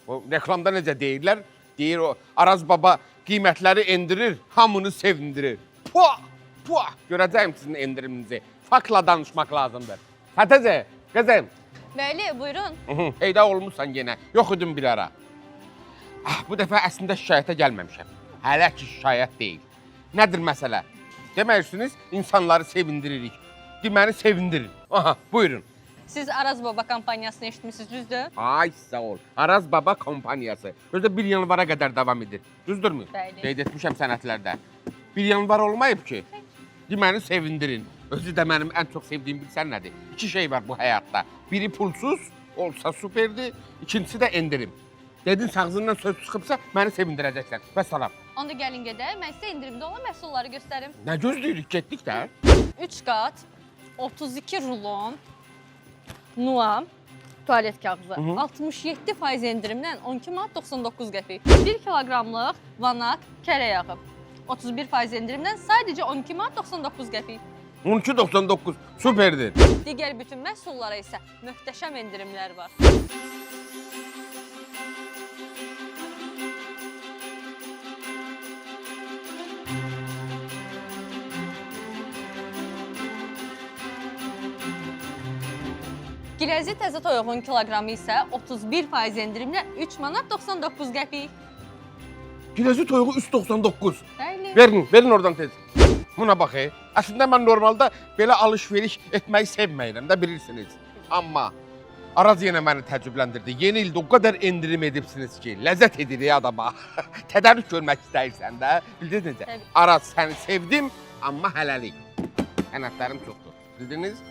O reklamda necə deyirlər? Deyir o Araz baba qiymətləri endirir, hamını sevindirir. Puah! Puah! Görəcəyim sizin endiriminizi. Faktla danışmaq lazımdır. Hətəcə, qızım. Bəli, buyurun. Heydə olmuşsan yenə. Yox idim bir ara. Bu dəfə əslində şikayətə gəlməmişəm. Hələ ki şikayət deyil. Nədir məsələ? Deməyirsiniz, insanları sevindiririk. Məni sevindirin. Aha, buyurun. Siz Araz Baba kompaniyasını eşitmişsiniz, düzdür? Ay sağ ol. Araz Baba kompaniyası. Özdə 1 yanvara qədər davam edir. Düzdürmü? Bəli. Qeyd etmişəm sənədlərdə. 1 yanvar olmayıb ki. Məni sevindirin. Özü də mənim ən çox sevdiyim bilsən nədir? 2 şey var bu həyatda. Biri pulsuz, olsa superdir. İkincisi də endirim. Dedin ağzından söz çıxıbsa məni sevindirəcəksən. Və salam. Onda gəlin gedək, mən sizə endirimdə olan məhsulları göstərim. Nə gözləyirik? Getdik də. 3 qat, 32 rulon, Nuam, tualet kağızı. 67% endirimlə 12 manat 99 qəpik. 1 kiloqramlıq vanak kərə yağı. 31% endirimlə sadəcə 12 manat 99 qəpik. 12.99 superdir. Digər bütün məhsullara isə möhtəşəm endirimlər var. Giləzi təzə toyuğun kiloqramı isə 31% endirimlə 3 manat 99 qəpik. Gilezi toyuğu 3.99. Bəli. Verin oradan tez. Buna bax. Əslində mən normalda belə alış-veriş etməyi sevməyirəm də bilirsiniz. Amma Araz yenə məni təəccübləndirdi. Yeni ildə o qədər endirim edibsiniz ki, ləzzət edir adama. Tədarük görmək istəyirsən də, bildiniz necə? Təbii. Araz səni sevdim, amma hələlik. Sənədlərim çoxdur. Bildiniz?